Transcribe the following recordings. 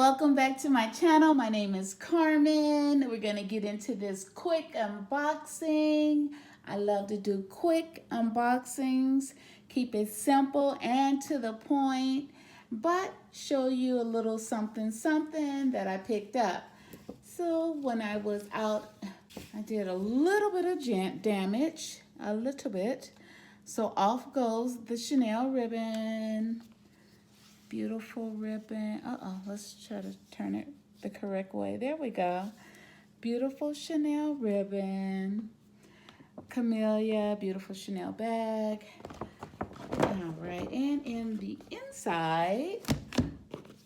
welcome back to my channel. My name is Carmen. We're going to get into this quick unboxing. I love to do quick unboxings, keep it simple and to the point, but show you a little something that I picked up. So when I was out, I did a little bit of damage, a little bit. So off goes the Chanel ribbon. Beautiful ribbon. Let's try to turn it the correct way. There we go. Beautiful Chanel ribbon. Camellia, beautiful Chanel bag. All right, and in the inside,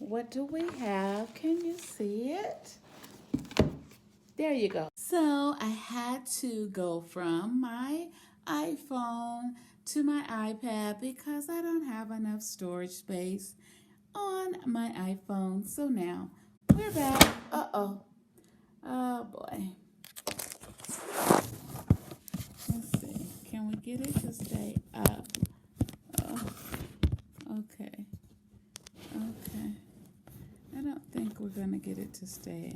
what do we have? Can you see it? There you go. So I had to go from my iPhone to my iPad because I don't have enough storage space on my iPhone. So now we're back. Oh boy. Let's see. Can we get it to stay up? Oh, okay. I don't think we're going to get it to stay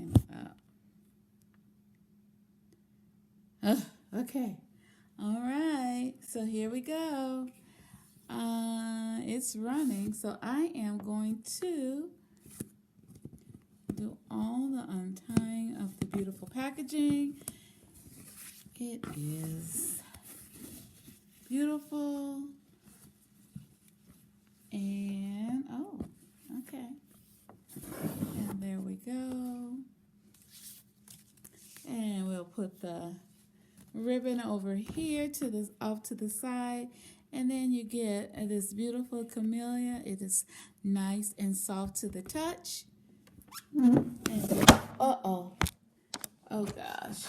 up. Okay. All right. So here we go. It's running. So I am going to do all the untying of the beautiful packaging. It is beautiful. And, okay. And there we go. And we'll put the ribbon over here off to the side. And then you get this beautiful camellia. It is nice and soft to the touch. And oh gosh,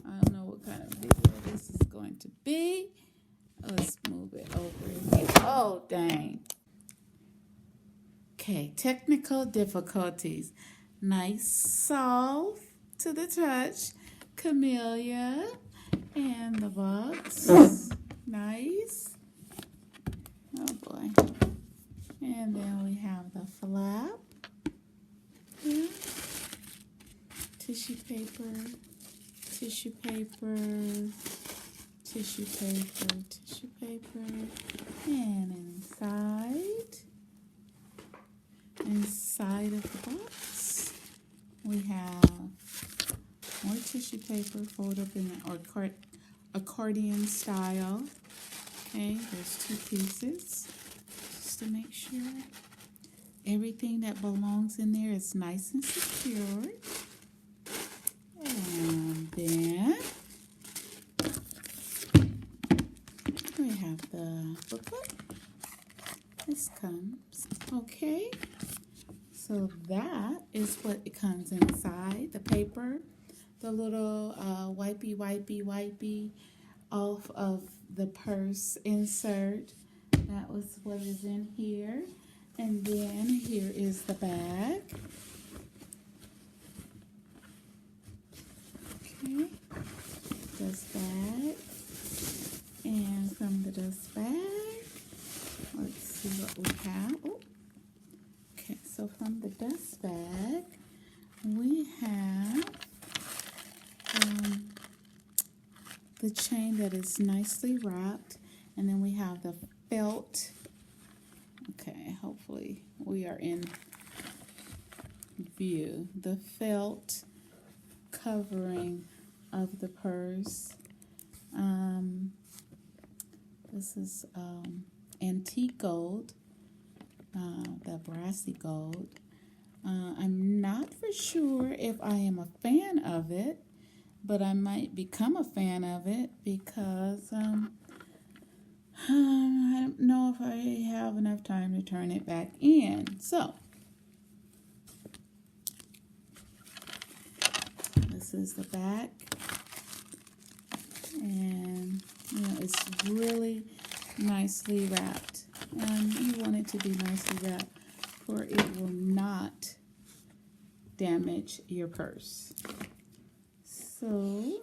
I don't know what kind of video this is going to be. Let's move it over here. Oh dang. Okay, technical difficulties. Nice, soft to the touch, camellia, and the box. Nice. Oh boy. And then we have the flap. Yeah. Tissue paper, tissue paper, tissue paper, tissue paper. And inside of the box, we have more tissue paper folded up in an accordion style. Okay, there's two pieces just to make sure everything that belongs in there is nice and secure. And then we have the booklet. This comes, okay. So that is what it comes inside. The paper, the little wipey off of the purse insert. That was what is in here. And then here is the bag. Okay, dust bag. And from the dust bag, let's see what we have. Oh. Okay, so from the dust bag, we have the chain that is nicely wrapped, and then we have the felt. Okay, hopefully we are in view. The felt covering of the purse. This is antique gold, the brassy gold. I'm not for sure if I am a fan of it, but I might become a fan of it because I don't know if I have enough time to turn it back in. So this is the back, and it's really nicely wrapped. You want it to be nicely wrapped, for it will not damage your purse. So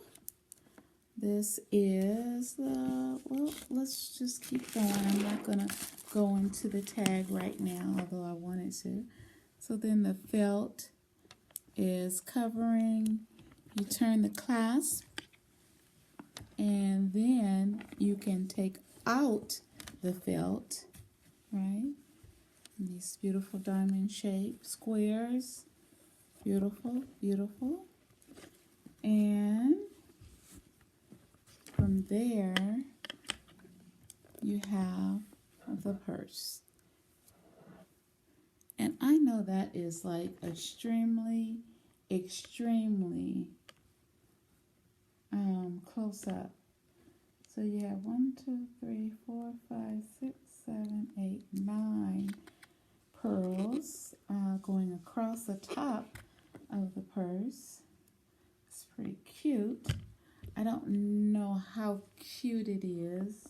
this is well, let's just keep going. I'm not gonna go into the tag right now, although I wanted to. So then the felt is covering. You turn the clasp, and then you can take out the felt, right? And these beautiful diamond shaped squares. Beautiful, beautiful. And from there, you have the purse. And I know that is like extremely close up. So you have 1, 2, 3, 4, 5, 6, 7, 8, 9 pearls going across the top of the purse. It's pretty cute. I don't know how cute it is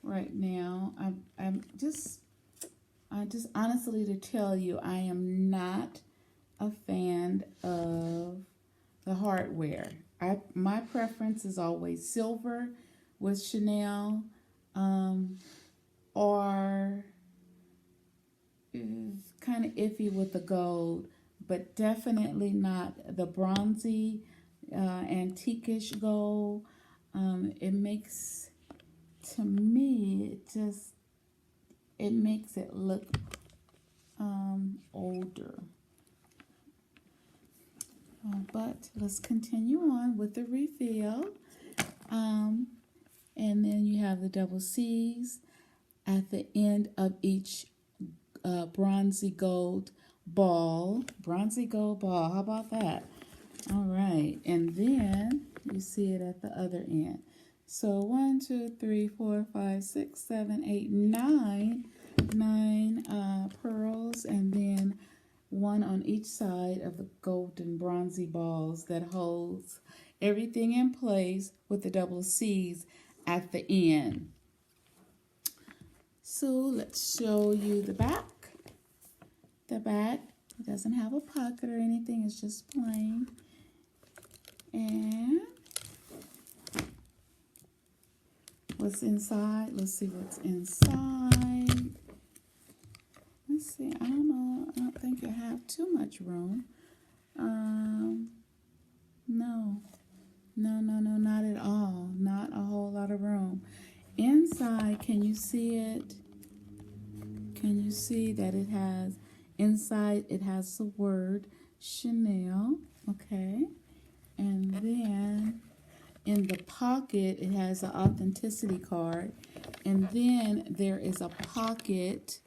right now. I'm just honestly to tell you, I am not a fan of the hardware. My preference is always silver with Chanel, or kind of iffy with the gold, but definitely not the bronzy, antiquish gold. It makes, to me, it makes it look older. But let's continue on with the refill. And then you have the double C's at the end of each bronzy gold ball. Bronzy gold ball, how about that? All right, and then you see it at the other end. So 1, 2, 3, 4, 5, 6, 7, 8, 9 pearls, and then one on each side of the golden bronzy balls that holds everything in place with the double C's at the end. So let's show you the back. The back, it doesn't have a pocket or anything, it's just plain. And what's inside? Let's see what's inside. Let's see, I don't know, I don't think you have too much room. No, not at all. Not a whole lot of room. Inside, can you see it? Can you see that it has, inside it has the word Chanel, okay? And then in the pocket, it has an authenticity card. And then there is a pocket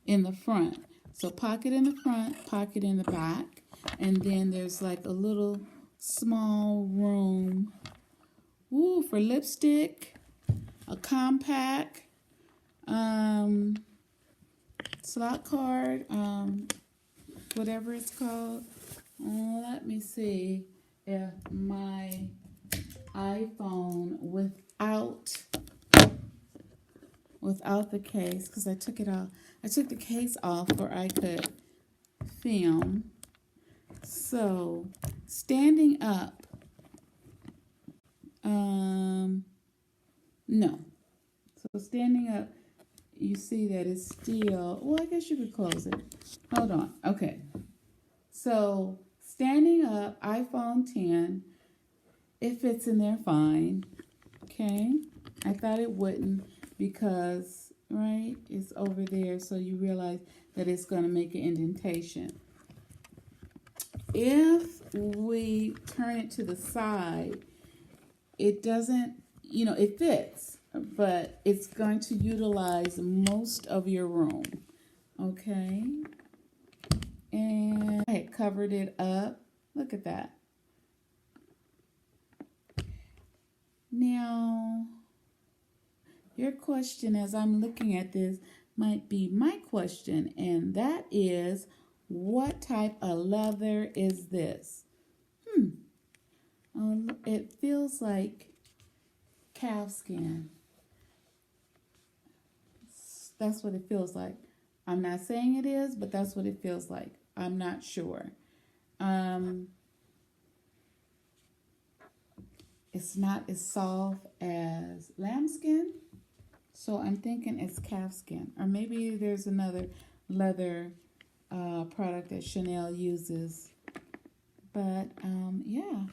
in the front. So pocket in the front, pocket in the back. And then there's like a little small room for lipstick, a compact, slot card, whatever it's called. Let me see if my iPhone without the case, because I took it off. I took the case off where I could film. So standing up, no. So standing up, you see that it's still, well, I guess you could close it. Hold on. Okay. So standing up, iPhone 10, it fits in there fine. Okay. I thought it wouldn't because, right, it's over there. So you realize that it's going to make an indentation. If we turn it to the side, it doesn't, it fits, but it's going to utilize most of your room, okay? And I had covered it up. Look at that. Now, your question as I'm looking at this might be my question, and that is, what type of leather is this? It feels like calf skin. That's what it feels like. I'm not saying it is, but that's what it feels like. I'm not sure. It's not as soft as lambskin, so I'm thinking it's calf skin. Or maybe there's another leather product that Chanel uses. But yeah,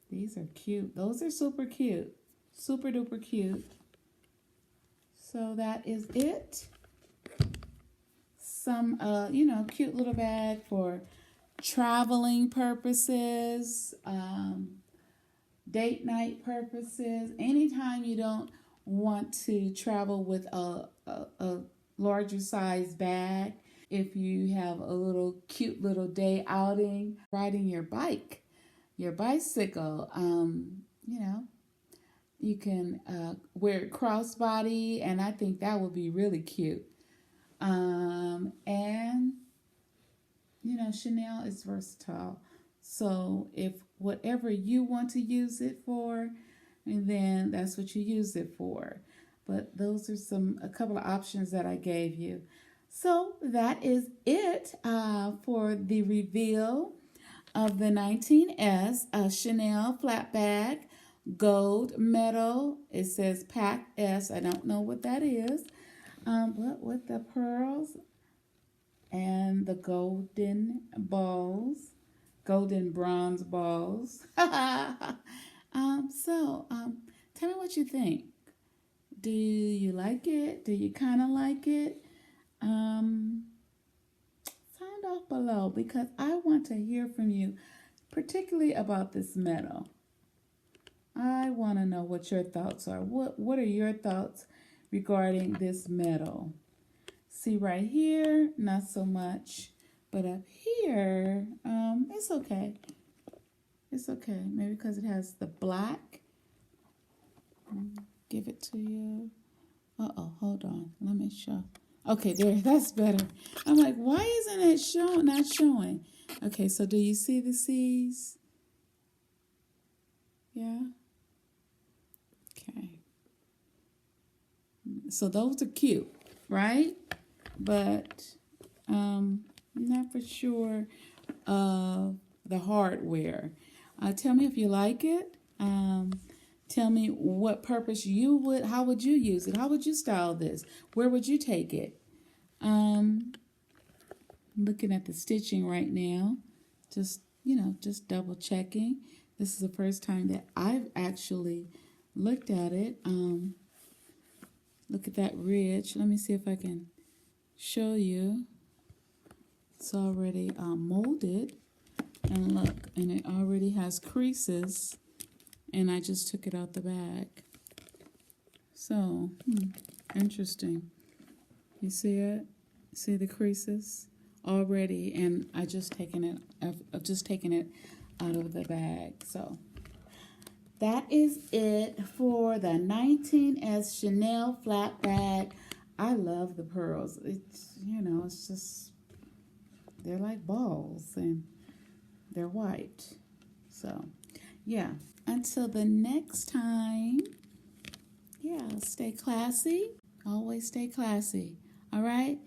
these are cute. Those are super cute. Super duper cute. So that is it. Some, cute little bag for traveling purposes, date night purposes. Anytime you don't want to travel with a larger size bag, if you have a little cute little day outing, riding your bicycle, you can wear it crossbody, and I think that would be really cute. And Chanel is versatile. So if whatever you want to use it for, and then that's what you use it for. But those are a couple of options that I gave you. So that is it for the reveal of the 19S Chanel flat bag, gold medal. It says Pack S. I don't know what that is. But with the pearls and the golden balls, golden bronze balls. Tell me what you think. Do you like it? Do you kind of like it? Sound off below, because I want to hear from you, particularly about this medal. I want to know what your thoughts are. What are your thoughts regarding this medal? See right here, not so much, but up here, it's okay. It's okay. Maybe because it has the black. Give it to you. Uh-oh, hold on. Let me show. Okay, there, that's better. I'm like, why isn't it not showing? Okay, so do you see the C's? Yeah? Okay. So those are cute, right? But not for sure of the hardware. Tell me if you like it. Tell me what purpose how would you use it? How would you style this? Where would you take it? Looking at the stitching right now, just double checking. This is the first time that I've actually looked at it. Look at that ridge. Let me see if I can show you. It's already molded, and look, and it already has creases, and I just took it out the bag. So interesting. You see it? See the creases already, and I've just taken it out of the bag. So that is it for the 19S Chanel flat bag. I love the pearls. It's just, they're like balls, and they're white. So, yeah. Until the next time, stay classy. Always stay classy. All right?